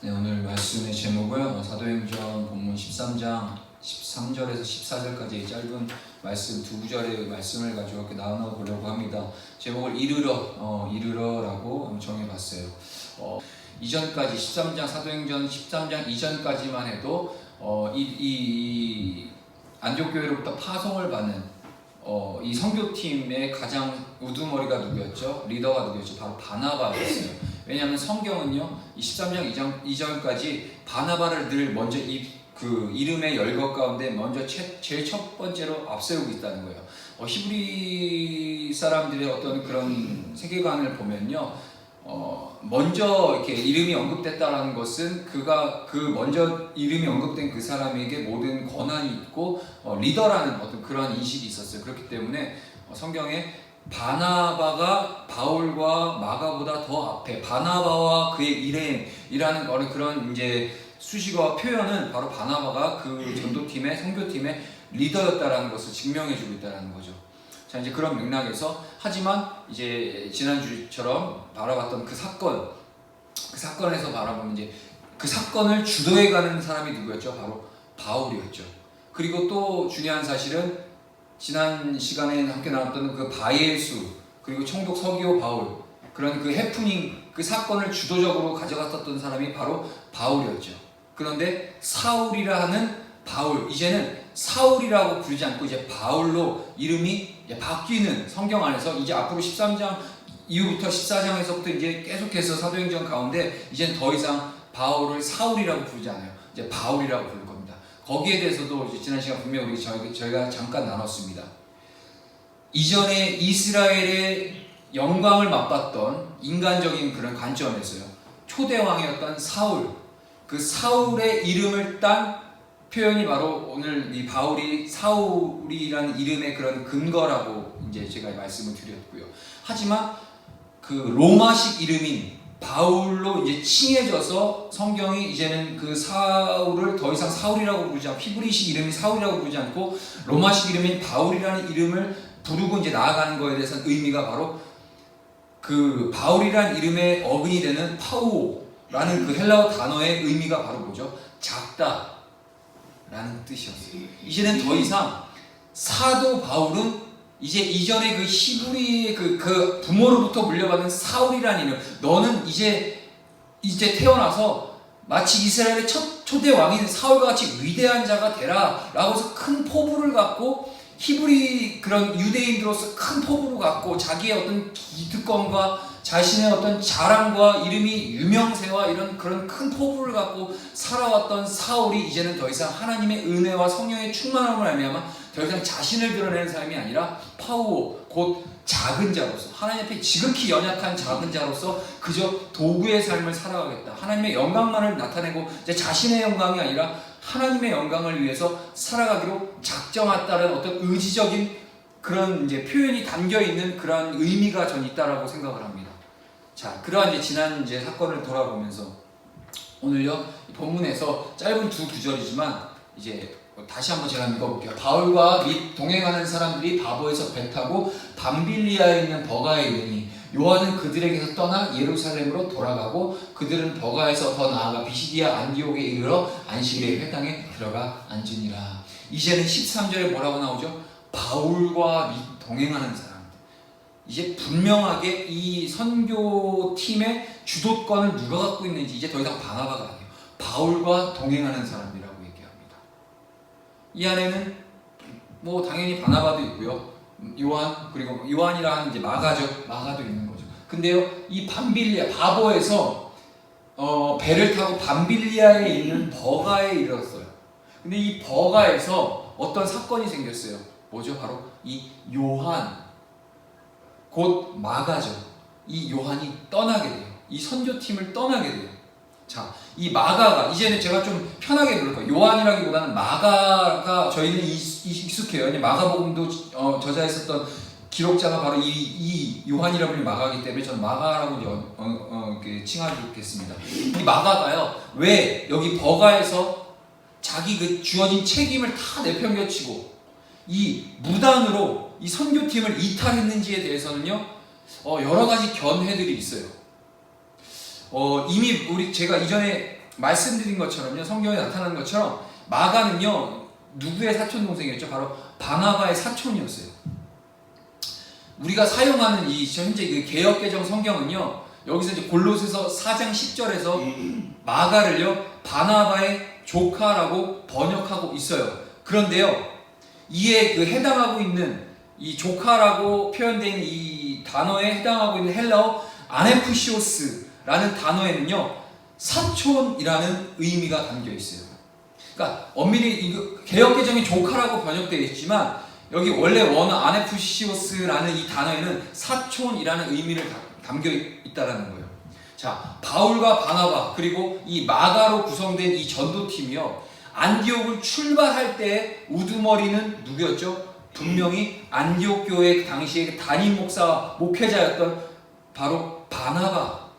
네, 오늘 말씀의 제목은 사도행전 본문 13장 13절에서 14절까지의 짧은 말씀 두 구절의 말씀을 가지고 이렇게 나눠 보려고 합니다. 제목을 이르러라고 정해봤어요. 이전까지 13장 사도행전 13장 이전까지만 해도 이 안디옥 교회로부터 파송을 받는 이 선교팀의 가장 우두머리가 누구였죠? 리더가 누구였죠? 바로 바나바였어요. 왜냐하면 성경은요, 이 13장 이전까지 바나바를 늘 먼저 그 이름의 열거 가운데 먼저 제일 첫 번째로 앞세우고 있다는 거예요. 히브리 사람들의 어떤 그런 세계관을 보면요, 먼저 이렇게 이름이 언급됐다라는 것은 그가 먼저 이름이 언급된 그 사람에게 모든 권한이 있고 리더라는 어떤 그런 인식이 있었어요. 그렇기 때문에 성경에 바나바가 바울과 마가보다 더 앞에, 바나바와 그의 일행이라는 그런 이제 수식어와 표현은 바로 바나바가 그 전도팀의 선교팀의 리더였다라는 것을 증명해주고 있다는 거죠. 자, 이제 그런 맥락에서, 하지만 이제 지난주처럼 바라봤던 그 사건에서 바라보면 이제 그 사건을 주도해가는 사람이 누구였죠? 바로 바울이었죠. 그리고 또 중요한 사실은 지난 시간에 함께 나눴던 그 바예수, 그리고 총독 서기오 바울, 그런 그 해프닝, 그 사건을 주도적으로 가져갔었던 사람이 바로 바울이었죠. 그런데 사울이라 하는 바울, 이제는 사울이라고 부르지 않고 이제 바울로 이름이 바뀌는, 성경 안에서 이제 앞으로 13장 이후부터 14장에서부터 이제 계속해서 사도행전 가운데 이제는 더 이상 바울을 사울이라고 부르지 않아요. 이제 바울이라고 부를 겁니다. 거기에 대해서도 이제 지난 시간 분명히 저희가 잠깐 나눴습니다. 이전에 이스라엘의 영광을 맛봤던 인간적인 그런 관점에서요, 초대왕이었던 사울, 그 사울의 이름을 딴 표현이 바로 오늘 이 바울이 사울이라는 이름의 그런 근거라고 이제 제가 말씀을 드렸고요. 하지만 그 로마식 이름인 바울로 이제 칭해져서 성경이 이제는 그 사울을 더 이상 사울이라고 부르지 않고, 히브리식 이름이 사울이라고 부르지 않고 로마식 이름인 바울이라는 이름을 부르고 이제 나아가는 거에 대해서는 의미가 바로 그 바울이라는 이름의 어근이 되는 파우라는 그 헬라어 단어의 의미가 바로 뭐죠? 작다 라는 뜻이었어요. 이제는 더 이상 사도 바울은 이제 이전에 그 히브리의 그 부모로부터 물려받은 사울이라는 이름, 너는 이제 태어나서 마치 이스라엘의 초대 왕인 사울과 같이 위대한 자가 되라 라고 해서 큰 포부를 갖고, 히브리 그런 유대인으로서 큰 포부를 갖고 자기의 어떤 기득권과 자신의 어떤 자랑과 이름이 유명세와 이런 그런 큰 포부를 갖고 살아왔던 사울이 이제는 더 이상 하나님의 은혜와 성령의 충만함을 알미하며 더 이상 자신을 드러내는 사람이 아니라 파우오, 곧 작은 자로서, 하나님 앞에 지극히 연약한 작은 자로서 그저 도구의 삶을 살아가겠다, 하나님의 영광만을 나타내고 이제 자신의 영광이 아니라 하나님의 영광을 위해서 살아가기로 작정했다는 어떤 의지적인 그런 이제 표현이 담겨 있는 그런 의미가 전 있다라고 생각을 합니다. 자, 그러한 이제 지난 이제 사건을 돌아보면서 오늘요, 본문에서 짧은 두 구절이지만 이제 다시 한번 제가 읽어볼게요. 바울과 및 동행하는 사람들이 바보에서 배 타고 밤빌리아에 있는 버가에 이르니 요한은 그들에게서 떠나 예루살렘으로 돌아가고 그들은 버가에서 더 나아가 비시디아 안디옥에 이르러 안식일의 회당에 들어가 앉으니라. 이제는 13절에 뭐라고 나오죠? 바울과 및 동행하는 사람. 이제 분명하게 이 선교팀의 주도권을 누가 갖고 있는지 이제 더 이상 바나바가 아니에요. 바울과 동행하는 사람이라고 얘기합니다. 이 안에는 뭐 당연히 바나바도 있고요, 요한, 그리고 요한이라 하는 이제 마가도 있는 거죠. 근데요, 이 밤빌리아, 바보에서 배를 타고 밤빌리아에 있는 버가에 이르렀어요. 근데 이 버가에서 어떤 사건이 생겼어요. 뭐죠? 바로 이 요한, 곧 마가죠. 이 요한이 떠나게 돼요. 이 선교팀을 떠나게 돼요. 자, 이 마가가, 이제는 제가 좀 편하게 부를 거예요. 요한이라기보다는 마가가 저희는 익숙해요. 마가복음도 저자했었던 기록자가 바로 이 요한이라고 하는 마가이기 때문에 저는 마가라고 이렇게 칭하겠습니다. 이 마가가요, 왜 여기 버가에서 자기 그 주어진 책임을 다 내팽겨치고 이 무단으로 이 선교팀을 이탈했는지에 대해서는요, 여러 가지 견해들이 있어요. 이미 제가 이전에 말씀드린 것처럼요, 성경에 나타난 것처럼 마가는요 누구의 사촌 동생이었죠? 바로 바나바의 사촌이었어요. 우리가 사용하는 이 현재 그 개역개정 성경은요, 여기서 이제 골로새서 4장 10절에서 마가를요 바나바의 조카라고 번역하고 있어요. 그런데요, 이에 그 해당하고 있는 이 조카라고 표현되어 있는 이 단어에 해당하고 있는 헬라어 아네푸시오스라는 단어에는요 사촌이라는 의미가 담겨 있어요. 그러니까 엄밀히 개역개정이 조카라고 번역되어 있지만 여기 원래 원어 아네푸시오스라는 이 단어에는 사촌이라는 의미를 담겨 있다라는 거예요. 자, 바울과 바나바 그리고 이 마가로 구성된 이 전도팀이요, 안디옥을 출발할 때 우두머리는 누구였죠? 분명히 안디옥 교회 당시에 담임 목사 목회자였던 바로 바나바.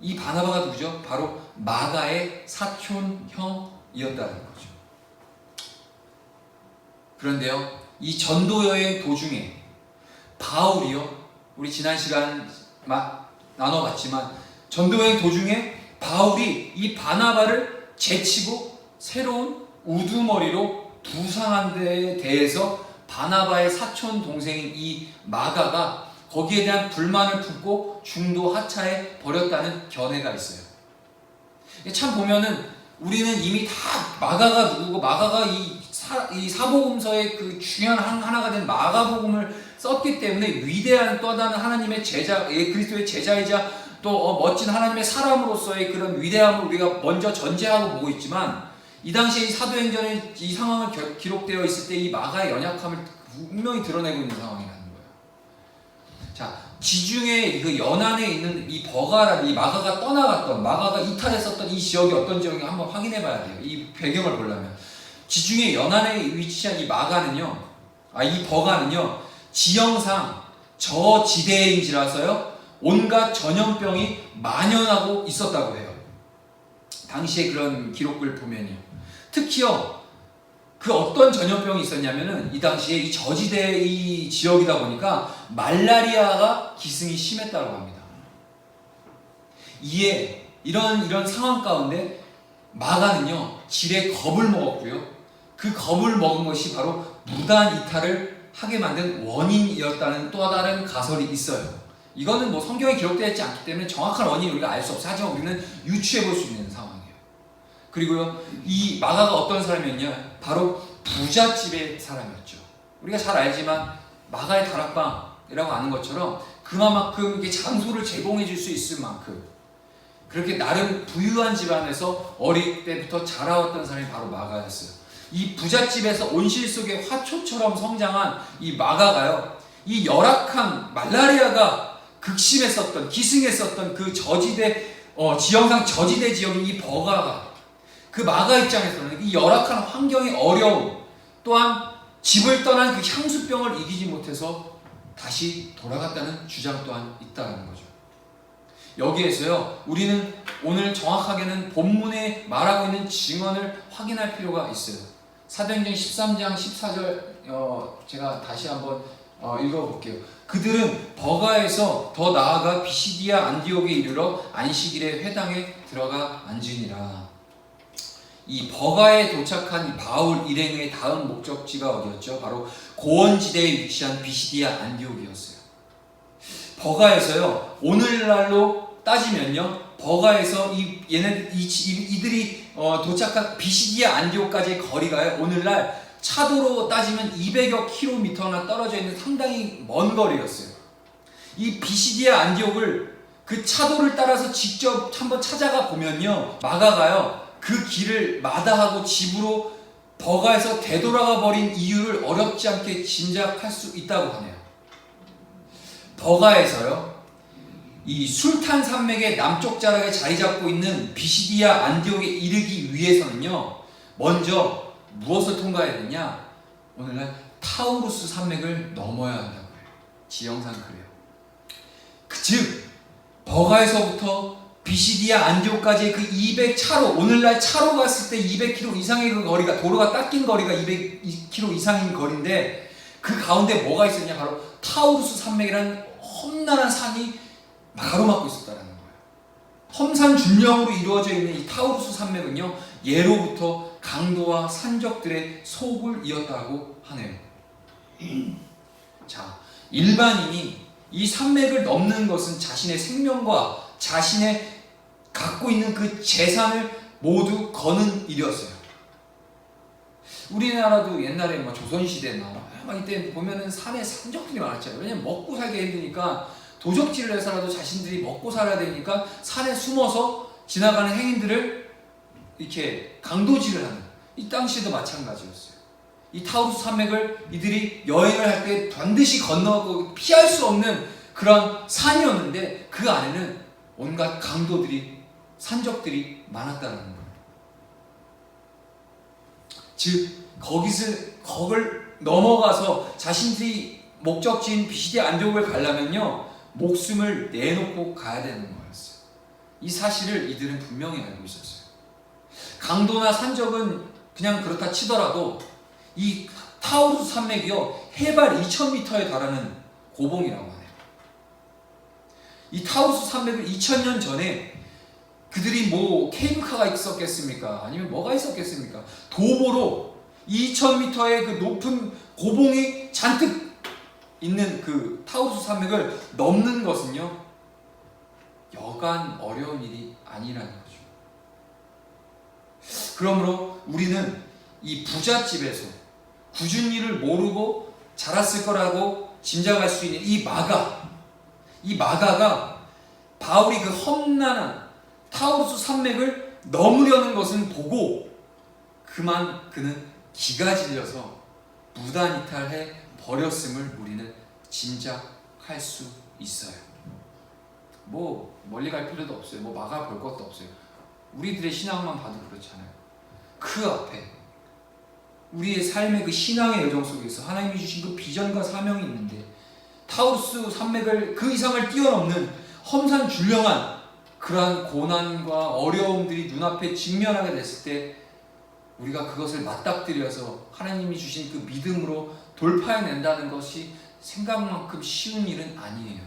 이 바나바가 누구죠? 바로 마가의 사촌형이었다는 거죠. 그런데요, 이 전도 여행 도중에 바울이요, 우리 지난 시간 나눠봤지만 전도 여행 도중에 바울이 이 바나바를 제치고 새로운 우두머리로 부상한 데에 대해서 바나바의 사촌 동생인 이 마가가 거기에 대한 불만을 품고 중도 하차해 버렸다는 견해가 있어요. 참 보면은 우리는 이미 다 마가가 누구고, 마가가 이 사복음서의 그 중요한 하나가 된 마가복음을 썼기 때문에 위대한 또 다른 하나님의 제자, 그리스도의 제자이자 또 멋진 하나님의 사람으로서의 그런 위대함을 우리가 먼저 전제하고 보고 있지만, 이 당시에 이 사도행전의 이 상황을 기록되어 있을 때 이 마가의 연약함을 분명히 드러내고 있는 상황이라는 거예요. 자, 지중해 그 연안에 있는 이 버가라는 이 마가가 떠나갔던, 마가가 이탈했었던 이 지역이 어떤 지역인가 한번 확인해 봐야 돼요. 이 배경을 보려면. 지중해 연안에 위치한 이 마가는요, 이 버가는요, 지형상 저지대인지라서요, 온갖 전염병이 만연하고 있었다고 해요. 당시에 그런 기록을 보면요. 특히요, 그 어떤 전염병이 있었냐면은, 이 당시에 이 저지대 이 지역이다 보니까 말라리아가 기승이 심했다고 합니다. 이에 이런 상황 가운데 마가는요 지레 겁을 먹었고요, 그 겁을 먹은 것이 바로 무단 이탈을 하게 만든 원인이었다는 또 다른 가설이 있어요. 이거는 뭐 성경에 기록되어 있지 않기 때문에 정확한 원인을 우리가 알 수 없어요. 하지만 우리는 유추해 볼 수 있는 상황이에요. 그리고요, 이 마가가 어떤 사람이었냐? 바로 부잣집의 사람이었죠. 우리가 잘 알지만 마가의 다락방이라고 아는 것처럼 그만큼 이게 장소를 제공해 줄 수 있을 만큼 그렇게 나름 부유한 집안에서 어릴 때부터 자라왔던 사람이 바로 마가였어요. 이 부잣집에서 온실 속에 화초처럼 성장한 이 마가가요, 이 열악한 말라리아가 극심했었던, 기승했었던 그 저지대, 지형상 저지대 지역인 이 버가가, 그 마가 입장에서는 이 열악한 환경의 어려움, 또한 집을 떠난 그 향수병을 이기지 못해서 다시 돌아갔다는 주장 또한 있다는 거죠. 여기에서요, 우리는 오늘 정확하게는 본문에 말하고 있는 증언을 확인할 필요가 있어요. 사도행전 13장 14절 제가 다시 한번 읽어볼게요. 그들은 버가에서 더 나아가 비시디아 안디옥에 이르러 안식일에 회당에 들어가 앉으니라. 이 버가에 도착한 이 바울 일행의 다음 목적지가 어디였죠? 바로 고원지대에 위치한 비시디아 안디옥이었어요. 버가에서요, 오늘날로 따지면요, 버가에서 이들이 도착한 비시디아 안디옥까지의 거리가요, 오늘날 차도로 따지면 200여 킬로미터나 떨어져 있는 상당히 먼 거리였어요. 이 비시디아 안디옥을 그 차도를 따라서 직접 한번 찾아가 보면요, 마가가요 그 길을 마다하고 집으로 버가에서 되돌아가 버린 이유를 어렵지 않게 짐작할 수 있다고 하네요. 버가에서요, 이 술탄 산맥의 남쪽 자락에 자리 잡고 있는 비시디아 안디옥에 이르기 위해서는요, 먼저 무엇을 통과해야 되냐? 오늘날 타우루스 산맥을 넘어야 한다고 해요. 지형상 그래요. 즉 버가에서부터 비시디아 안디옥까지의 그 200차로, 오늘날 차로 갔을 때 200km 이상의 그 거리가, 도로가 닦인 거리가 200km 이상인 거리인데, 그 가운데 뭐가 있었냐? 바로 타우루스 산맥이라는 험난한 산이 가로막고 있었다는 거예요. 험산 줄령으로 이루어져 있는 이 타우루스 산맥은요, 예로부터 강도와 산적들의 속을 이었다고 하네요. 자, 일반인이 이 산맥을 넘는 것은 자신의 생명과 자신의 갖고 있는 그 재산을 모두 거는 일이었어요. 우리나라도 옛날에 뭐 조선시대나 막 이때 보면은 산에 산적들이 많았잖아요. 왜냐면 먹고 살기 힘드니까 도적질을 해서라도 자신들이 먹고 살아야 되니까 산에 숨어서 지나가는 행인들을 이렇게 강도질을 하는, 이 당시에도 마찬가지였어요. 이 타우루스 산맥을 이들이 여행을 할 때 반드시 건너고 피할 수 없는 그런 산이었는데 그 안에는 온갖 강도들이, 산적들이 많았다는 거예요. 즉 거길 넘어가서 자신들이 목적지인 비시디아 안디옥을 가려면요, 목숨을 내놓고 가야 되는 거였어요. 이 사실을 이들은 분명히 알고 있었어요. 강도나 산적은 그냥 그렇다 치더라도 이 타우루스 산맥이요, 해발 2000m에 달하는 고봉이라고 하네요. 이 타우루스 산맥을 2000년 전에 그들이 뭐 케이블카가 있었겠습니까? 아니면 뭐가 있었겠습니까? 도보로 2000m의 그 높은 고봉이 잔뜩 있는 그 타우루스 산맥을 넘는 것은요, 여간 어려운 일이 아니라는 거죠. 그러므로 우리는 이 부잣집에서 굳은 일을 모르고 자랐을 거라고 짐작할 수 있는 이 마가가 바울이 그 험난한 타우루스 산맥을 넘으려는 것은 보고 그만 그는 기가 질려서 무단이탈해 버렸음을 우리는 짐작할 수 있어요. 뭐 멀리 갈 필요도 없어요. 뭐 막아 볼 것도 없어요. 우리들의 신앙만 봐도 그렇잖아요. 그 앞에 우리의 삶의 그 신앙의 여정 속에서 하나님이 주신 그 비전과 사명이 있는데 타우루스 산맥을 그 이상을 뛰어넘는 험산 줄령한 그러한 고난과 어려움들이 눈앞에 직면하게 됐을 때 우리가 그것을 맞닥뜨려서 하나님이 주신 그 믿음으로 돌파해낸다는 것이 생각만큼 쉬운 일은 아니에요.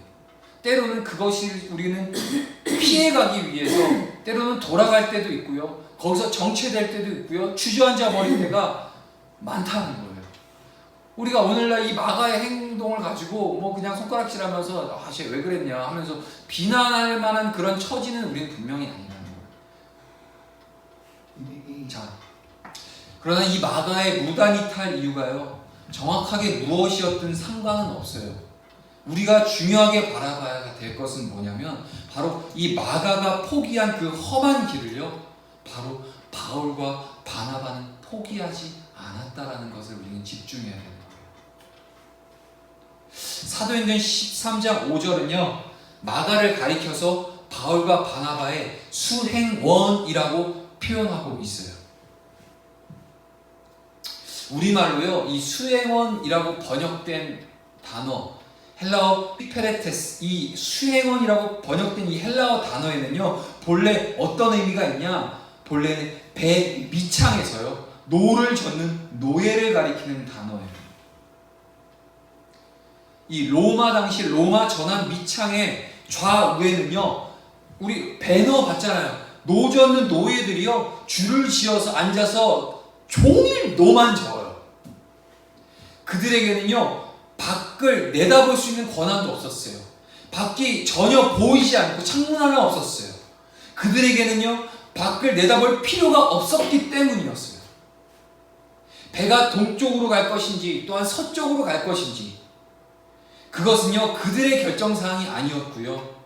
때로는 그것이 우리는 피해가기 위해서 때로는 돌아갈 때도 있고요, 거기서 정체될 때도 있고요, 주저앉아 버릴 때가 많다는 거예요. 우리가 오늘날 이 마가의 행동을 가지고 뭐 그냥 손가락질하면서 쟤 왜 그랬냐 하면서 비난할 만한 그런 처지는 우리는 분명히 아니라는 거예요. 자, 그러나 이 마가의 무단이탈 이유가요, 정확하게 무엇이었든 상관은 없어요. 우리가 중요하게 바라봐야 될 것은 뭐냐면 바로 이 마가가 포기한 그 험한 길을요, 바로 바울과 바나바는 포기하지 않았다라는 것을 우리는 집중해야 됩니다. 사도행전 13장 5절은요, 마가를 가리켜서 바울과 바나바의 수행원이라고 표현하고 있어요. 우리말로요, 이 수행원이라고 번역된 단어, 헬라어 피페레테스, 이 수행원이라고 번역된 이 헬라어 단어에는요, 본래 어떤 의미가 있냐? 본래는 배 밑창에서요, 노를 젓는 노예를 가리키는 단어예요. 이 로마 당시 로마 전함 밑창의 좌우에는요, 우리 배너 봤잖아요. 노 젓는 노예들이요, 줄을 지어서 앉아서 종일 노만 저어요. 그들에게는요, 밖을 내다볼 수 있는 권한도 없었어요. 밖이 전혀 보이지 않고 창문 하나 없었어요. 그들에게는요, 밖을 내다볼 필요가 없었기 때문이었어요. 배가 동쪽으로 갈 것인지 또한 서쪽으로 갈 것인지 그것은요, 그들의 결정사항이 아니었고요,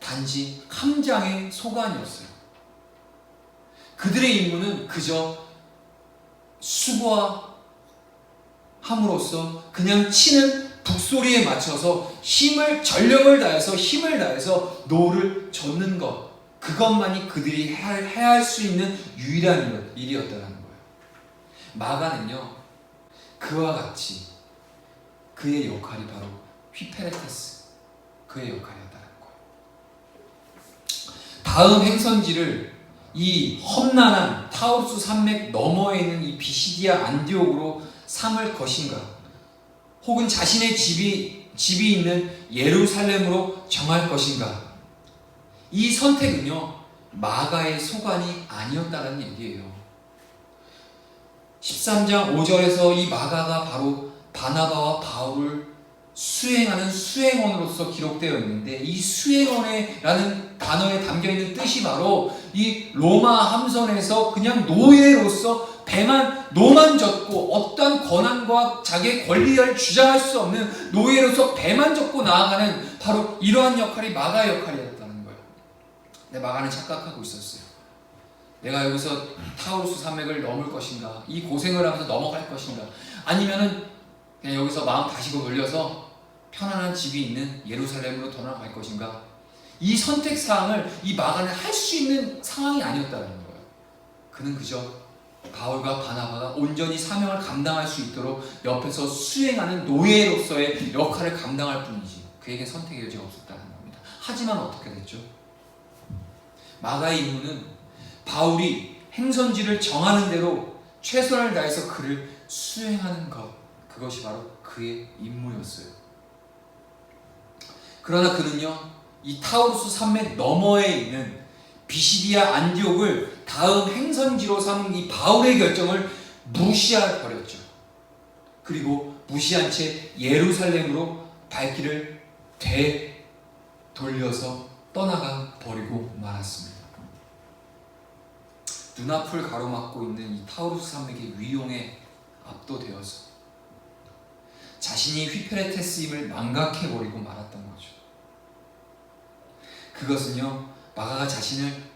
단지 함장의 소관이었어요. 그들의 임무는 그저 수고함으로써 그냥 치는 북소리에 맞춰서 전력을 다해서 힘을 다해서 노를 젓는 것, 그것만이 그들이 해야 할 수 있는 유일한 일이었다는 거예요. 마가는요, 그와 같이 그의 역할이 바로 휘페레테스, 그의 역할이었다는 거예요. 다음 행선지를 이 험난한 타우루스 산맥 너머에 있는 이 비시디아 안디옥으로 삼을 것인가, 혹은 자신의 집이 있는 예루살렘으로 정할 것인가, 이 선택은요, 마가의 소관이 아니었다는 얘기예요. 13장 5절에서 이 마가가 바로 바나바와 바울을 수행하는 수행원으로서 기록되어 있는데, 이 수행원이라는 단어에 담겨있는 뜻이 바로 이 로마 함선에서 그냥 노예로서 노만 젓고 어떠한 권한과 자기의 권리를 주장할 수 없는 노예로서 배만 젓고 나아가는 바로 이러한 역할이 마가의 역할이었다는 거예요. 근데 마가는 착각하고 있었어요. 내가 여기서 타우루스 산맥을 넘을 것인가, 이 고생을 하면서 넘어갈 것인가, 아니면은 그냥 여기서 마음 다시고 돌려서 편안한 집이 있는 예루살렘으로 돌아갈 것인가. 이 선택사항을 이 마가는 할 수 있는 상황이 아니었다는 거예요. 그는 그저 바울과 바나바가 온전히 사명을 감당할 수 있도록 옆에서 수행하는 노예로서의 역할을 감당할 뿐이지, 그에게 선택의 여지가 없었다는 겁니다. 하지만 어떻게 됐죠? 마가의 임무는 바울이 행선지를 정하는 대로 최선을 다해서 그를 수행하는 것, 그것이 바로 그의 임무였어요. 그러나 그는요, 이 타우루스 산맥 너머에 있는 비시디아 안디옥을 다음 행선지로 삼은 이 바울의 결정을 무시해버렸죠. 그리고 무시한 채 예루살렘으로 발길을 되돌려서 떠나가 버리고 말았습니다. 눈앞을 가로막고 있는 이 타우루스 산맥의 위용에 압도되어서 자신이 휘페레테스임을 망각해버리고 말았던 거죠. 그것은요, 마가가 자신을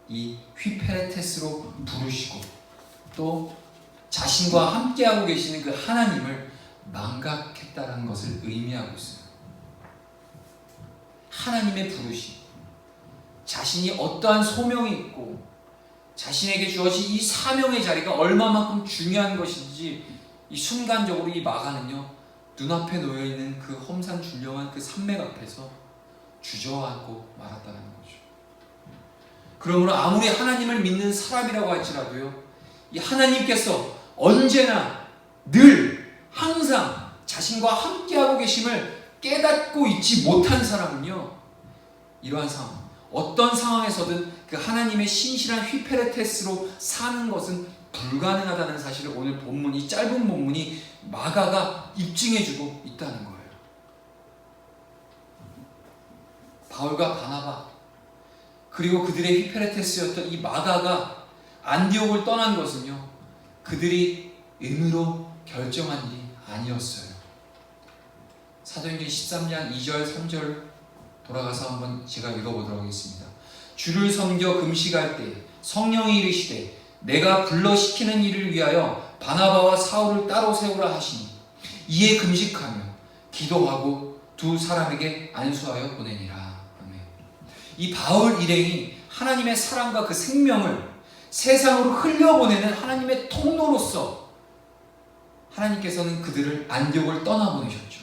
이 휘페레테스로 부르시고 또 자신과 함께하고 계시는 그 하나님을 망각했다는 것을 의미하고 있어요. 하나님의 부르심, 자신이 어떠한 소명이 있고 자신에게 주어진 이 사명의 자리가 얼마만큼 중요한 것인지 이 순간적으로 이 마가는요, 눈앞에 놓여있는 그 험산줄령한 그 산맥 앞에서 주저앉고 말았다는 거죠. 그러므로 아무리 하나님을 믿는 사람이라고 할지라도요, 이 하나님께서 언제나 늘 항상 자신과 함께하고 계심을 깨닫고 있지 못한 사람은요, 이러한 상황, 어떤 상황에서든 그 하나님의 신실한 휘페레테스로 사는 것은 불가능하다는 사실을 오늘 본문, 이 짧은 본문이 마가가 입증해주고 있다는 거예요. 바울과 바나바 그리고 그들의 휘페레테스였던 이 마가가 안디옥을 떠난 것은요, 그들이 의무로 결정한 일이 아니었어요. 사도행전 13장 2절 3절 돌아가서 한번 제가 읽어보도록 하겠습니다. 주를 섬겨 금식할 때 성령이 이르시되 내가 불러시키는 일을 위하여 바나바와 사울을 따로 세우라 하시니 이에 금식하며 기도하고 두 사람에게 안수하여 보내니라. 아멘. 이 바울 일행이 하나님의 사랑과 그 생명을 세상으로 흘려보내는 하나님의 통로로서 하나님께서는 그들을 안디옥을 떠나보내셨죠.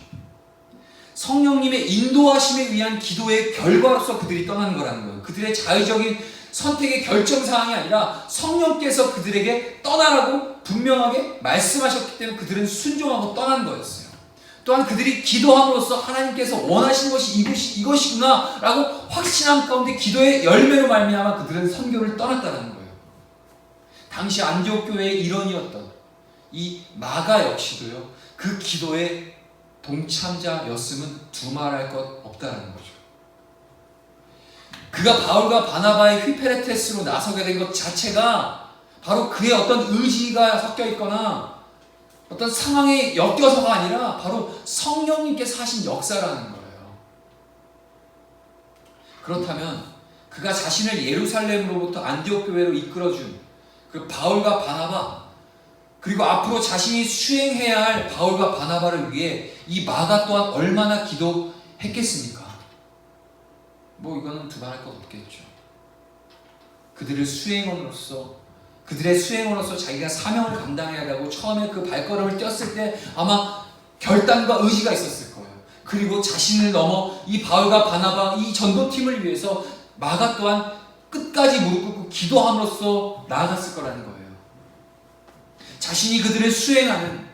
성령님의 인도하심에 의한 기도의 결과로서 그들이 떠난 거라는 거예요. 그들의 자의적인 선택의 결정사항이 아니라 성령께서 그들에게 떠나라고 분명하게 말씀하셨기 때문에 그들은 순종하고 떠난 거였어요. 또한 그들이 기도함으로써 하나님께서 원하시는 것이 이것이구나 라고 확신함 가운데 기도의 열매로 말미암아 그들은 선교를 떠났다는 거예요. 당시 안디옥 교회의 일원이었던 이 마가 역시도요, 그 기도의 동참자였음은 두말할 것 없다는 거죠. 그가 바울과 바나바의 휘페레테스로 나서게 된 것 자체가 바로 그의 어떤 의지가 섞여 있거나 어떤 상황에 엮여서가 아니라 바로 성령님께서 하신 역사라는 거예요. 그렇다면 그가 자신을 예루살렘으로부터 안디옥 교회로 이끌어준 그 바울과 바나바, 그리고 앞으로 자신이 수행해야 할 바울과 바나바를 위해 이 마가 또한 얼마나 기도했겠습니까? 이거는 두말할 것 없겠죠. 그들의 수행원으로서 자기가 사명을 감당해야 하고 처음에 그 발걸음을 뛰었을 때 아마 결단과 의지가 있었을 거예요. 그리고 자신을 넘어 이 바울과 바나바, 이 전도팀을 위해서 마가 또한 끝까지 무릎 꿇고 기도함으로써 나아갔을 거라는 거예요. 자신이 그들을 수행하는,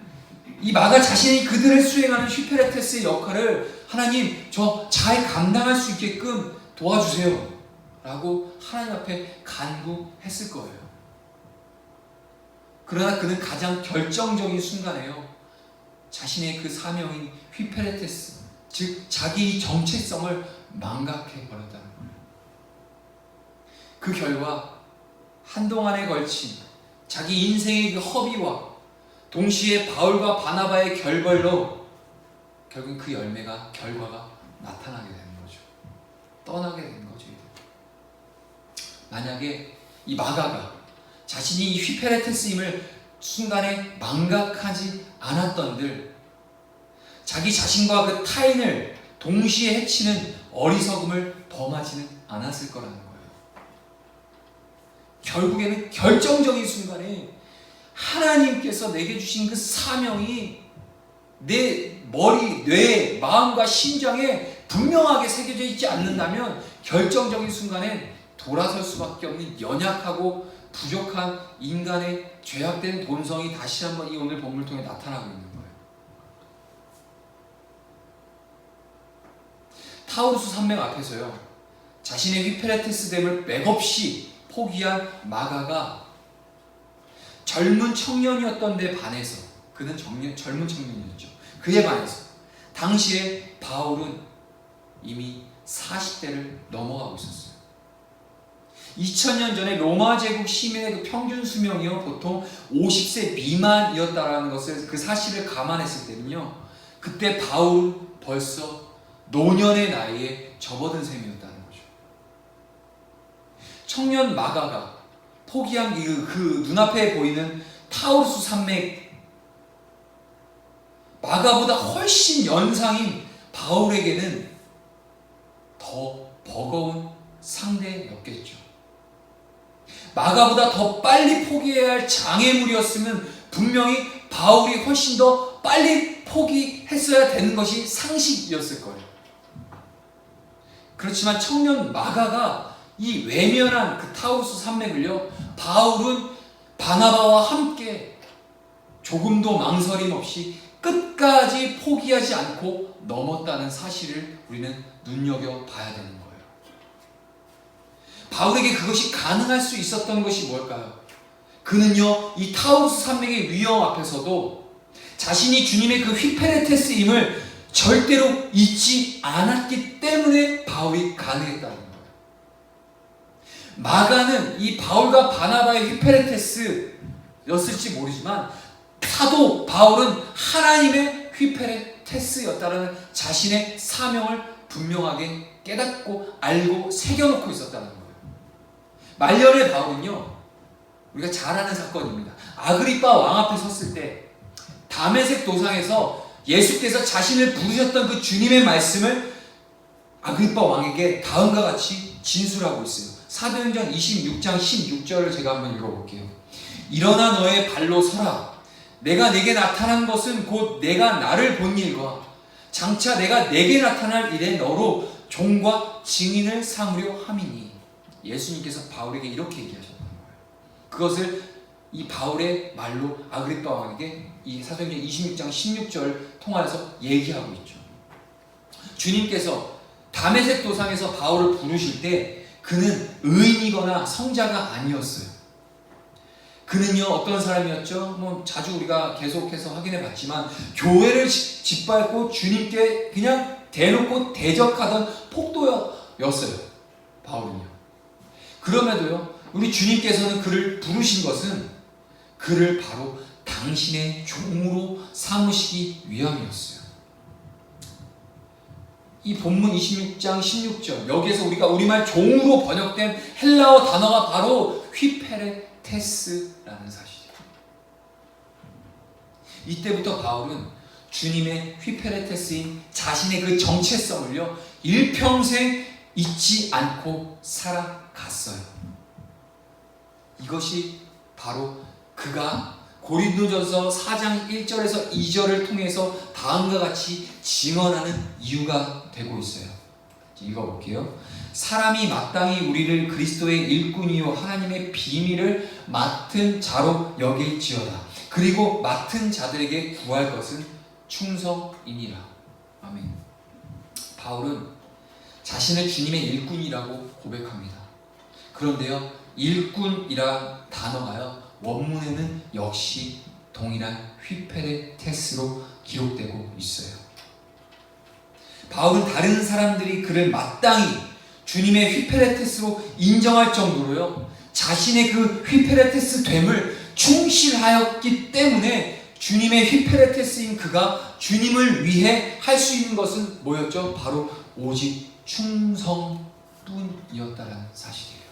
이 마가 자신이 그들을 수행하는 휘페레테스의 역할을 하나님, 저 잘 감당할 수 있게끔 도와주세요 라고 하나님 앞에 간구했을 거예요. 그러나 그는 가장 결정적인 순간에요, 자신의 그 사명인 휘페레테스, 즉 자기 정체성을 망각해 버렸다는 거예요. 그 결과 한동안에 걸친 자기 인생의 그 허비와 동시에 바울과 바나바의 결벌로 결국 그 결과가 나타나게 되는 거죠. 떠나게 되는 거죠. 만약에 이 마가가 자신이 이 휘페레테스임을 순간에 망각하지 않았던들 자기 자신과 그 타인을 동시에 해치는 어리석음을 범하지는 않았을 거라는 거예요. 결국에는 결정적인 순간에 하나님께서 내게 주신 그 사명이 내 머리, 뇌, 마음과 심장에 분명하게 새겨져 있지 않는다면 결정적인 순간에 돌아설 수밖에 없는 연약하고 부족한 인간의 죄악된 본성이 다시 한번 이 오늘 본문을 통해 나타나고 있는 거예요. 타우루스 산맥 앞에서요, 자신의 휘페레테스됨을 맥없이 포기한 마가가 젊은 청년이었던 데 반해서, 그는 젊은 청년이었죠. 그에 반해서 당시에 바울은 이미 40대를 넘어가고 있었어요. 2000년 전에 로마 제국 시민의 그 평균 수명이요 보통 50세 미만이었다라는 것을, 그 사실을 감안했을 때는요, 그때 바울은 벌써 노년의 나이에 접어든 셈이었다는 거죠. 청년 마가가 포기한 그 눈앞에 보이는 타우루스 산맥, 마가보다 훨씬 연상인 바울에게는 더 버거운 상대였겠죠. 마가보다 더 빨리 포기해야 할 장애물이었으면 분명히 바울이 훨씬 더 빨리 포기했어야 되는 것이 상식이었을 거예요. 그렇지만 청년 마가가 이 외면한 그 타우루스 산맥을요, 바울은 바나바와 함께 조금도 망설임 없이 끝까지 포기하지 않고 넘었다는 사실을 우리는 눈여겨봐야 되는 거예요. 바울에게 그것이 가능할 수 있었던 것이 뭘까요? 그는요, 이 타우루스 산맥의 위험 앞에서도 자신이 주님의 그 휘페레테스임을 절대로 잊지 않았기 때문에 바울이 가능했다는 거예요. 마가는 이 바울과 바나바의 휘페레테스였을지 모르지만 사도 바울은 하나님의 휘페레테스였다라는 자신의 사명을 분명하게 깨닫고 알고 새겨놓고 있었다는 거예요. 말년의 바울은요, 우리가 잘 아는 사건입니다. 아그리빠 왕 앞에 섰을 때 다메섹 도상에서 예수께서 자신을 부르셨던 그 주님의 말씀을 아그리빠 왕에게 다음과 같이 진술하고 있어요. 사도행전 26장 16절을 제가 한번 읽어볼게요. 일어나 너의 발로 서라. 내가 내게 나타난 것은 곧 내가 나를 본 일과 장차 내가 내게 나타날 일에 너로 종과 증인을 삼으려 함이니. 예수님께서 바울에게 이렇게 얘기하셨던 거예요. 그것을 이 바울의 말로 아그리빠 왕에게 이 사도행전 26장 16절 통하여서 얘기하고 있죠. 주님께서 다메섹 도상에서 바울을 부르실 때 그는 의인이거나 성자가 아니었어요. 그는요, 어떤 사람이었죠? 자주 우리가 계속해서 확인해 봤지만 교회를 짓밟고 주님께 그냥 대놓고 대적하던 폭도였어요, 바울은요. 그럼에도요, 우리 주님께서는 그를 부르신 것은 그를 바로 당신의 종으로 삼으시기 위함이었어요. 이 본문 26장 16절, 여기에서 우리가 우리말 종으로 번역된 헬라어 단어가 바로 휘페레테스라는 사실이에요. 이때부터 바울은 주님의 휘페레테스인 자신의 그 정체성을요, 일평생 잊지 않고 살아갔어요. 이것이 바로 그가 고린도전서 4장 1절에서 2절을 통해서 다음과 같이 증언하는 이유가 되고 있어요. 읽어볼게요. 사람이 마땅히 우리를 그리스도의 일꾼이요 하나님의 비밀을 맡은 자로 여길지어다. 그리고 맡은 자들에게 구할 것은 충성이니라. 아멘. 바울은 자신을 주님의 일꾼이라고 고백합니다. 그런데요, 일꾼이라 단어가요, 원문에는 역시 동일한 휘페레테스로 기록되고 있어요. 바울은 다른 사람들이 그를 마땅히 주님의 휘페레테스로 인정할 정도로요, 자신의 그 휘페레테스 됨을 충실하였기 때문에 주님의 휘페레테스인 그가 주님을 위해 할 수 있는 것은 뭐였죠? 바로 오직 충성뿐이었다라는 사실이에요.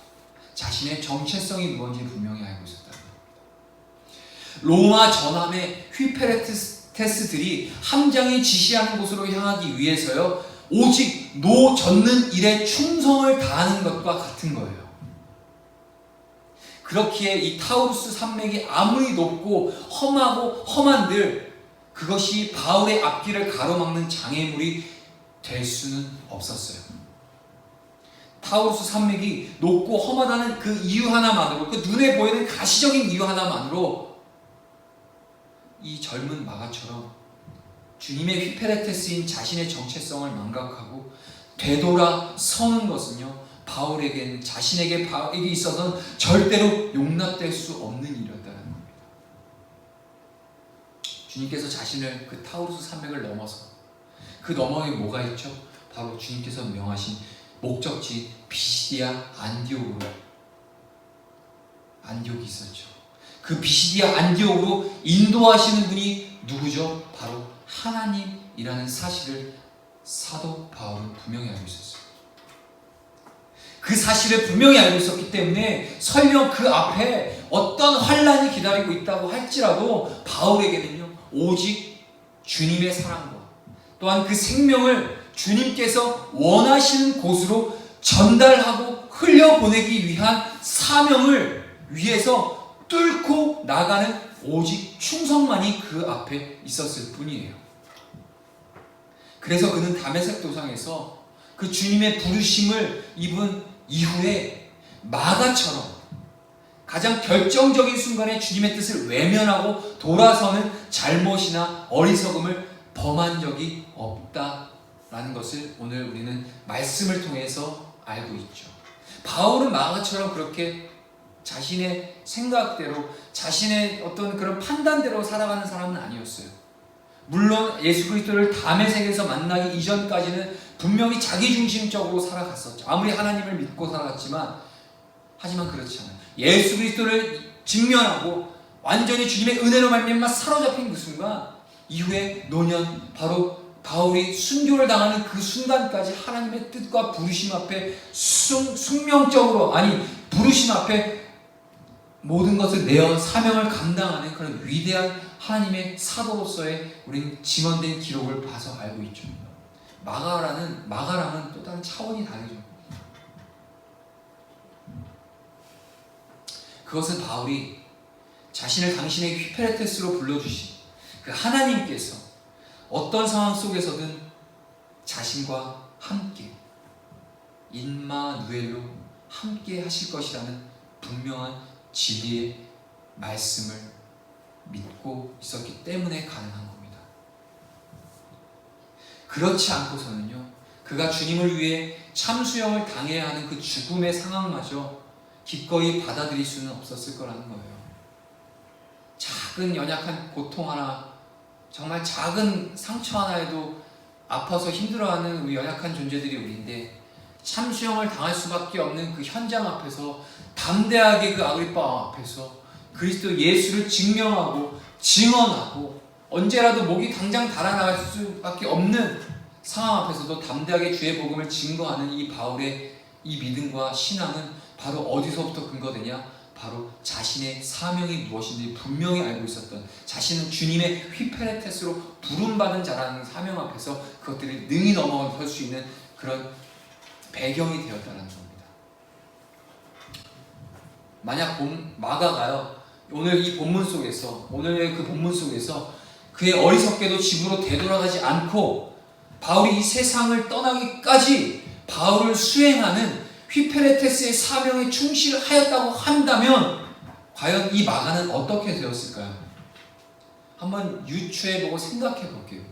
자신의 정체성이 무엇인지 분명히 알고 있었다는 겁니다. 로마 전함의 휘페레테스들이 함장이 지시하는 곳으로 향하기 위해서요, 오직 노 젓는 일에 충성을 다하는 것과 같은 거예요. 그렇기에 이 타우루스 산맥이 아무리 높고 험하고 험한들 그것이 바울의 앞길을 가로막는 장애물이 될 수는 없었어요. 타우루스 산맥이 높고 험하다는 그 이유 하나만으로, 그 눈에 보이는 가시적인 이유 하나만으로 이 젊은 마가처럼 주님의 휘페레테스인 자신의 정체성을 망각하고 되돌아서는 것은요, 바울에게는, 자신에게 있어서는 절대로 용납될 수 없는 일이었다는 겁니다. 주님께서 자신을 그 타우루스 산맥을 넘어서 그 너머에 뭐가 있죠? 바로 주님께서 명하신 목적지 비시디아 안디옥이 있었죠. 그 비시디아 안디옥으로 인도하시는 분이 누구죠? 바로 하나님이라는 사실을 사도 바울은 분명히 알고 있었어요. 그 사실을 분명히 알고 있었기 때문에 설령 그 앞에 어떤 환란이 기다리고 있다고 할지라도 바울에게는요, 오직 주님의 사랑과 또한 그 생명을 주님께서 원하시는 곳으로 전달하고 흘려보내기 위한 사명을 위해서 뚫고 나가는 오직 충성만이 그 앞에 있었을 뿐이에요. 그래서 그는 다메섹 도상에서 그 주님의 부르심을 입은 이후에 마가처럼 가장 결정적인 순간에 주님의 뜻을 외면하고 돌아서는 잘못이나 어리석음을 범한 적이 없다라는 것을 오늘 우리는 말씀을 통해서 알고 있죠. 바울은 마가처럼 그렇게 자신의 생각대로, 자신의 어떤 그런 판단대로 살아가는 사람은 아니었어요. 물론 예수 그리스도를 다메섹에서 만나기 이전까지는 분명히 자기중심적으로 살아갔었죠. 아무리 하나님을 믿고 살아갔지만, 하지만 그렇지 않아요. 예수 그리스도를 직면하고 완전히 주님의 은혜로 말미암아 사로잡힌 그 순간 이후에 노년, 바로 바울이 순교를 당하는 그 순간까지 하나님의 뜻과 부르심 앞에 숙명적으로, 아니 부르심 앞에 모든 것을 내어 사명을 감당하는 그런 위대한 하나님의 사도로서의 우리는 증언된 기록을 봐서 알고 있죠. 마가랑은 또 다른 차원이 다르죠. 그것은 바울이 자신을 당신의 휘페레테스로 불러주신 그 하나님께서 어떤 상황 속에서든 자신과 함께 임마누엘로 함께 하실 것이라는 분명한 진리의 말씀을 믿고 있었기 때문에 가능한 겁니다. 그렇지 않고서는요, 그가 주님을 위해 참수형을 당해야 하는 그 죽음의 상황마저 기꺼이 받아들일 수는 없었을 거라는 거예요. 작은 연약한 고통 하나, 정말 작은 상처 하나에도 아파서 힘들어하는 우리 연약한 존재들이 우리인데, 참수형을 당할 수밖에 없는 그 현장 앞에서 담대하게 그 아그리빠 앞에서 그리스도 예수를 증명하고 증언하고 언제라도 목이 당장 달아나갈 수밖에 없는 상황 앞에서도 담대하게 주의 복음을 증거하는 이 바울의 이 믿음과 신앙은 바로 어디서부터 근거되냐? 바로 자신의 사명이 무엇인지 분명히 알고 있었던, 자신은 주님의 휘페레테스로 부름받은 자라는 사명 앞에서 그것들을 능히 넘어설 수 있는 그런 배경이 되었다는 겁니다. 만약 마가가요, 오늘 이 본문 속에서, 오늘의 그 본문 속에서 그의 어리석게도 집으로 되돌아가지 않고 바울이 이 세상을 떠나기까지 바울을 수행하는 휘페레테스의 사명에 충실하였다고 한다면 과연 이 마가는 어떻게 되었을까요? 한번 유추해보고 생각해볼게요.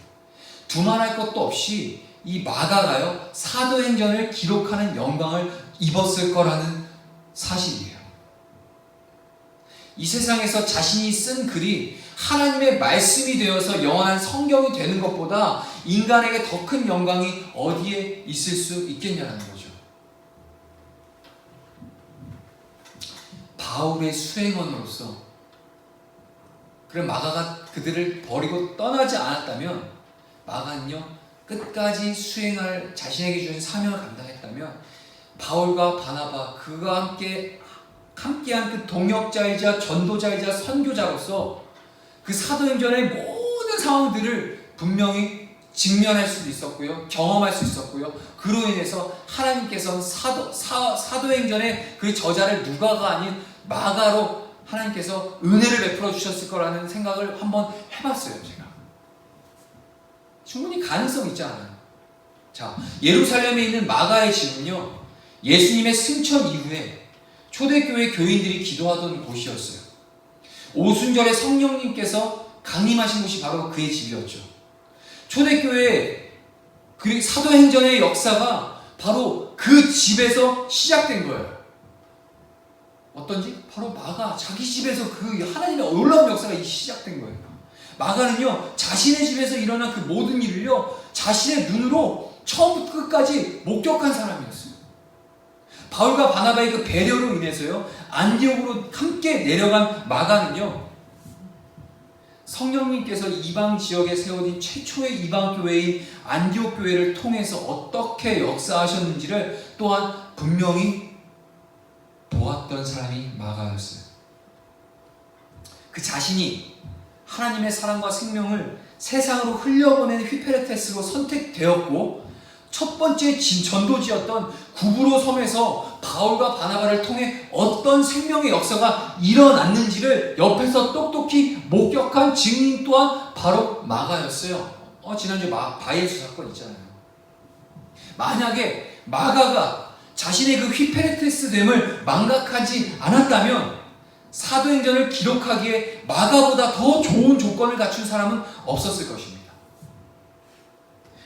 두말할 것도 없이 이 마가가요, 사도행전을 기록하는 영광을 입었을 거라는 이 세상에서 자신이 쓴 글이 하나님의 말씀이 되어서 영원한 성경이 되는 것보다 인간에게 더 큰 영광이 어디에 있을 수 있겠냐는 거죠. 바울의 수행원으로서, 그런 마가가 그들을 버리고 떠나지 않았다면, 마가는요 끝까지 수행할 자신에게 주신 사명을 감당했다면, 바울과 바나바 그가 함께한 그 동역자이자 전도자이자 선교자로서 그 사도행전의 모든 상황들을 분명히 직면할 수도 있었고요, 경험할 수 있었고요. 그로 인해서 하나님께서는 사도행전의 그 저자를 누가가 아닌 마가로 하나님께서 은혜를 베풀어 주셨을 거라는 생각을 한번 해봤어요. 제가 충분히 가능성 있지 않아요? 자, 예루살렘에 있는 마가의 집은요, 예수님의 승천 이후에 초대교회 교인들이 기도하던 곳이었어요. 오순절에 성령님께서 강림하신 곳이 바로 그의 집이었죠. 초대교회 그리고 사도행전의 역사가 바로 그 집에서 시작된 거예요. 어떤지? 바로 마가 자기 집에서 그 하나님의 놀라운 역사가 시작된 거예요. 마가는요 자신의 집에서 일어난 그 모든 일을요 자신의 눈으로 처음부터 끝까지 목격한 사람이었어요. 바울과 바나바의 그 배려로 인해서요 안디옥으로 함께 내려간 마가는요 성령님께서 이방 지역에 세워진 최초의 이방 교회인 안디옥 교회를 통해서 어떻게 역사하셨는지를 또한 분명히 보았던 사람이 마가였어요. 그 자신이 하나님의 사랑과 생명을 세상으로 흘려보내는 휘페레테스로 선택되었고, 첫 번째 전도지였던 구브로 섬에서 바울과 바나바를 통해 어떤 생명의 역사가 일어났는지를 옆에서 똑똑히 목격한 증인 또한 바로 마가였어요. 지난주 바예수 사건 있잖아요. 만약에 마가가 자신의 그 휘페레테스 됨을 망각하지 않았다면 사도행전을 기록하기에 마가보다 더 좋은 조건을 갖춘 사람은 없었을 것입니다.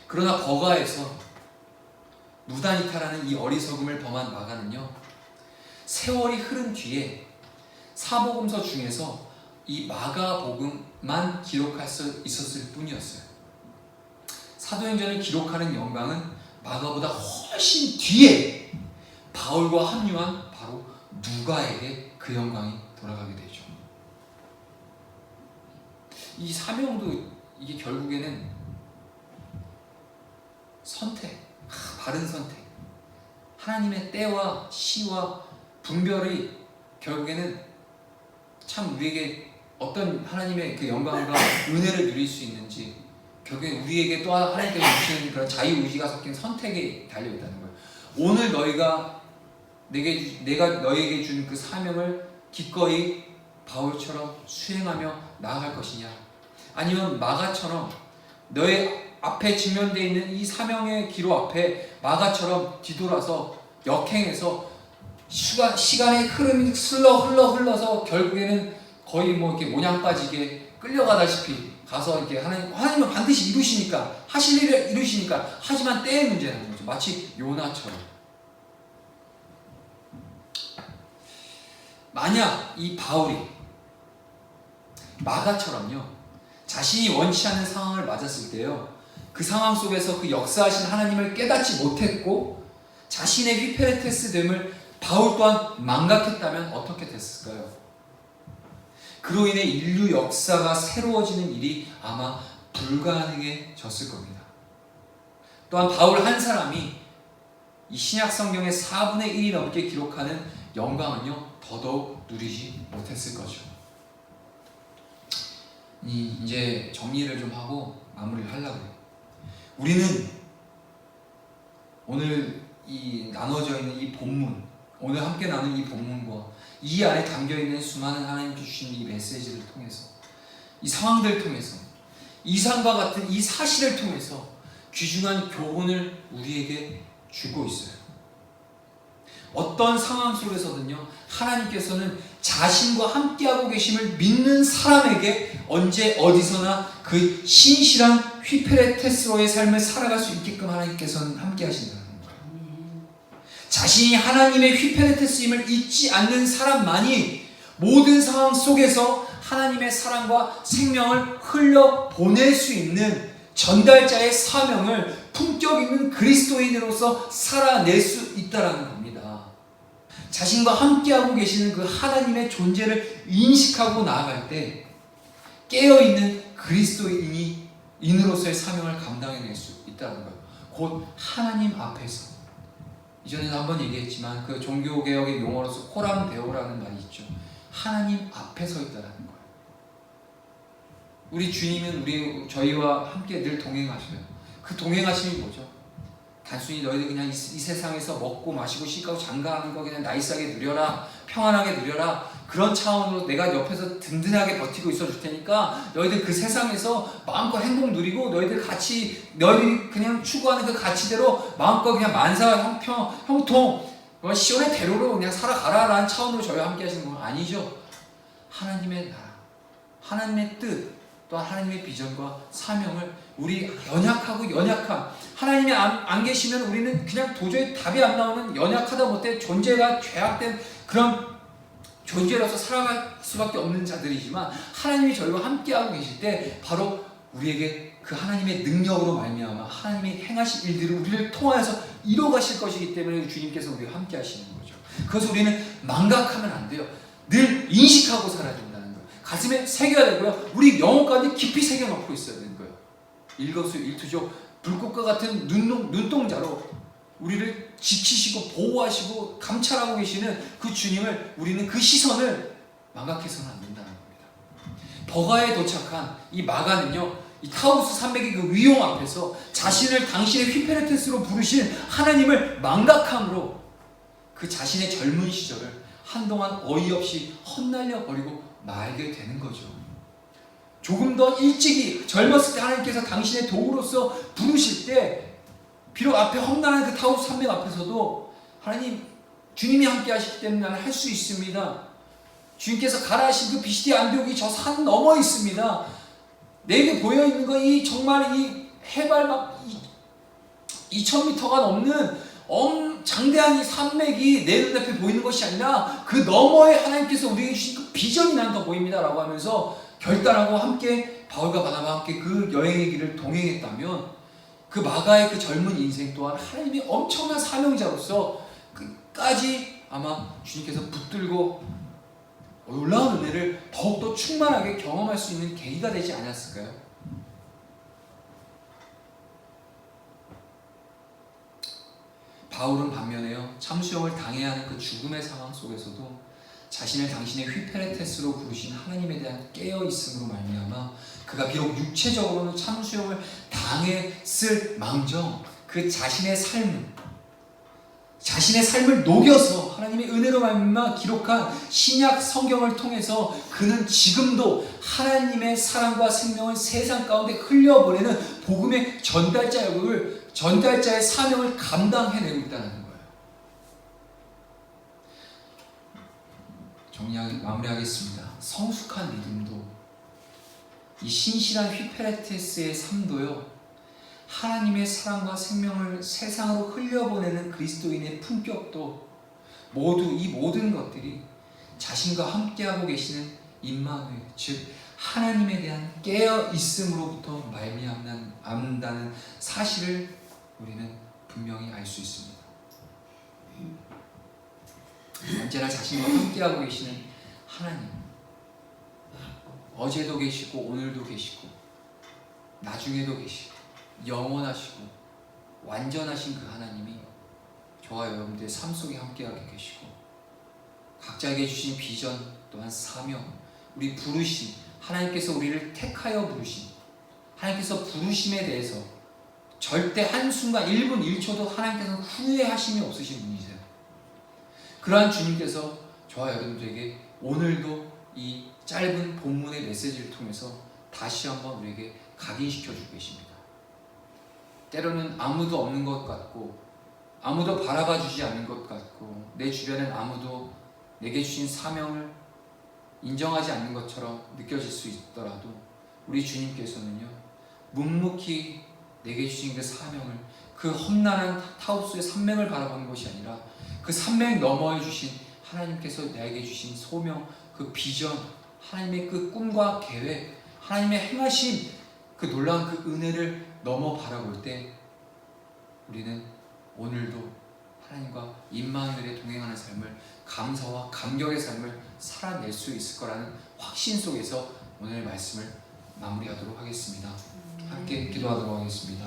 그러나 버가에서 무다니타라는 이 어리석음을 범한 마가는요 세월이 흐른 뒤에 사복음서 중에서 이 마가복음만 기록할 수 있었을 뿐이었어요. 사도행전을 기록하는 영광은 마가보다 훨씬 뒤에 바울과 합류한 바로 누가에게 그 영광이 돌아가게 되죠. 이 사명도 이게 결국에는 선택, 바른 선택, 하나님의 때와 시와 분별이 결국에는 참 우리에게 어떤 하나님의 그 영광과 은혜를 누릴 수 있는지, 결국엔 우리에게 또 하나님께서 주시는 그런 자유의지가 섞인 선택에 달려있다는 거예요. 오늘 내가 너에게 준 그 사명을 기꺼이 바울처럼 수행하며 나아갈 것이냐, 아니면 마가처럼 너의 앞에 직면되어 있는 이 사명의 기로 앞에 마가처럼 뒤돌아서 역행해서 시간의 흐름이 흘러서 결국에는 거의 이렇게 모냥 빠지게 끌려가다시피 가서 이렇게 하나님은 반드시 이루시니까, 하실 일을 이루시니까, 하지만 때의 문제라는 거죠. 마치 요나처럼. 만약 이 바울이 마가처럼요 자신이 원치 않는 상황을 맞았을 때요 그 상황 속에서 그 역사하신 하나님을 깨닫지 못했고 자신의 휘페레테스 됨을 바울 또한 망각했다면 어떻게 됐을까요? 그로 인해 인류 역사가 새로워지는 일이 아마 불가능해졌을 겁니다. 또한 바울 한 사람이 이 신약 성경의 4분의 1이 넘게 기록하는 영광은요 더더욱 누리지 못했을 거죠. 이제 정리를 좀 하고 마무리를 하려고 해요. 우리는 오늘 이 나눠져 있는 이 본문, 오늘 함께 나눈 이 본문과 이 안에 담겨있는 수많은 하나님께 주신 이 메시지를 통해서, 이 상황들을 통해서, 이상과 같은 이 사실을 통해서 귀중한 교훈을 우리에게 주고 있어요. 어떤 상황 속에서든요 하나님께서는 자신과 함께하고 계심을 믿는 사람에게 언제 어디서나 그 신실한 휘페레테스로의 삶을 살아갈 수 있게끔 하나님께서는 함께 하신다는 거예요. 자신이 하나님의 휘페레테스임을 잊지 않는 사람만이 모든 상황 속에서 하나님의 사랑과 생명을 흘려보낼 수 있는 전달자의 사명을 품격 있는 그리스도인으로서 살아낼 수 있다는 겁니다. 자신과 함께하고 계시는 그 하나님의 존재를 인식하고 나아갈 때 깨어있는 그리스도인으로서의 사명을 감당해낼 수 있다는 거예요. 곧 하나님 앞에서. 이전에도 한번 얘기했지만 그 종교개혁의 용어로서 코람데오라는 말이 있죠. 하나님 앞에 서 있다는 거예요. 우리 주님은 저희와 함께 늘 동행하셔요. 그 동행하심이 뭐죠? 단순히 너희들 그냥 이 세상에서 먹고 마시고 씻고 장가하는 거 그냥 나이스하게 누려라, 평안하게 누려라, 그런 차원으로 내가 옆에서 든든하게 버티고 있어 줄 테니까 너희들 그 세상에서 마음껏 행복 누리고 너희들이 그냥 추구하는 그 가치대로 마음껏 그냥 만사와 형통 시온의 대로로 그냥 살아가라 라는 차원으로 저희와 함께 하시는 건 아니죠. 하나님의 나라, 하나님의 뜻, 또한 하나님의 비전과 사명을 우리 연약한 하나님이 안 계시면 우리는 그냥 도저히 답이 안 나오는 연약하다 못해 존재가 죄악된 그런 존재로서 살아갈 수밖에 없는 자들이지만 하나님이 저희와 함께하고 계실 때 바로 우리에게 그 하나님의 능력으로 말미암아 하나님이 행하실 일들을 우리를 통하여서 이뤄가실 것이기 때문에 주님께서 우리와 함께 하시는 거죠. 그래서 우리는 망각하면 안 돼요. 늘 인식하고 살아야 된다는 거예요. 가슴에 새겨야 되고요. 우리 영혼 가운데 깊이 새겨놓고 있어야 되는 거예요. 일거수일투족 불꽃과 같은 눈동자로 우리를 지키시고 보호하시고 감찰하고 계시는 그 주님을 우리는 그 시선을 망각해서는 안 된다는 겁니다. 버가에 도착한 이 마가는요, 이 타우루스 산맥의 그 위용 앞에서 자신을 당신의 휘페레테스로 부르신 하나님을 망각함으로 그 자신의 젊은 시절을 한동안 어이없이 헛날려 버리고 말게 되는 거죠. 조금 더 일찍이 젊었을 때 하나님께서 당신의 도구로서 부르실 때 비록 앞에 험난한 그 타우루스 산맥 앞에서도 하나님, 주님이 함께 하시기 때문에 나는 할 수 있습니다. 주님께서 가라 하신 그 비시디 안디옥이 저 산 넘어 있습니다. 내게 보여 있는 건 정말 이 해발 막 2,000m가 넘는 장대한 이 산맥이 내 눈앞에 보이는 것이 아니라 그 너머에 하나님께서 우리에게 주신 그 비전이 난 더 보입니다 라고 하면서 결단하고 함께 바울과 바나바와 함께 그 여행의 길을 동행했다면 그 마가의 그 젊은 인생 또한 하나님의 엄청난 사명자로서 끝까지 아마 주님께서 붙들고 놀라운 은혜를 더욱더 충만하게 경험할 수 있는 계기가 되지 않았을까요? 바울은 반면에요, 참수형을 당해야 하는 그 죽음의 상황 속에서도 자신을 당신의 휘페레테스로 부르신 하나님에 대한 깨어있음으로 말미암아 그가 비록 육체적으로는 참수형을 당했을 망정 그 자신의 삶을 녹여서 하나님의 은혜로 말미암아 기록한 신약 성경을 통해서 그는 지금도 하나님의 사랑과 생명을 세상 가운데 흘려보내는 복음의 전달자의 사명을 감당해내고 있다는 거예요. 마무리하겠습니다. 성숙한 믿음도, 이 신실한 휘페레테스의 삶도요, 하나님의 사랑과 생명을 세상으로 흘려보내는 그리스도인의 품격도 모두 이 모든 것들이 자신과 함께하고 계시는 임마누엘, 즉 하나님에 대한 깨어있음으로부터 말미암는다는 사실을 우리는 분명히 알 수 있습니다. 언제나 자신과 함께하고 계시는 하나님, 어제도 계시고 오늘도 계시고 나중에도 계시고 영원하시고 완전하신 그 하나님이 저와 여러분들의 삶 속에 함께하게 계시고 각자에게 주신 비전 또한 사명, 우리 부르심, 하나님께서 우리를 택하여 부르심, 하나님께서 부르심에 대해서 절대 한순간 1분 1초도 하나님께서는 후회하심이 없으신 분이세요. 그러한 주님께서 저와 여러분들에게 오늘도 이 짧은 본문의 메시지를 통해서 다시 한번 우리에게 각인시켜주고 계십니다. 때로는 아무도 없는 것 같고 아무도 바라봐 주지 않는 것 같고 내 주변엔 아무도 내게 주신 사명을 인정하지 않는 것처럼 느껴질 수 있더라도 우리 주님께서는요, 묵묵히 내게 주신 그 사명을, 그 험난한 타우스의 산맥을 바라보는 것이 아니라 그 산맥 너머에 주신 하나님께서 나에게 주신 소명 그 비전, 하나님의 그 꿈과 계획, 하나님의 행하신 그 놀라운 그 은혜를 넘어 바라볼 때 우리는 오늘도 하나님과 임마누엘의 동행하는 삶을, 감사와 감격의 삶을 살아낼 수 있을 거라는 확신 속에서 오늘 말씀을 마무리하도록 하겠습니다. 함께 기도하도록 하겠습니다.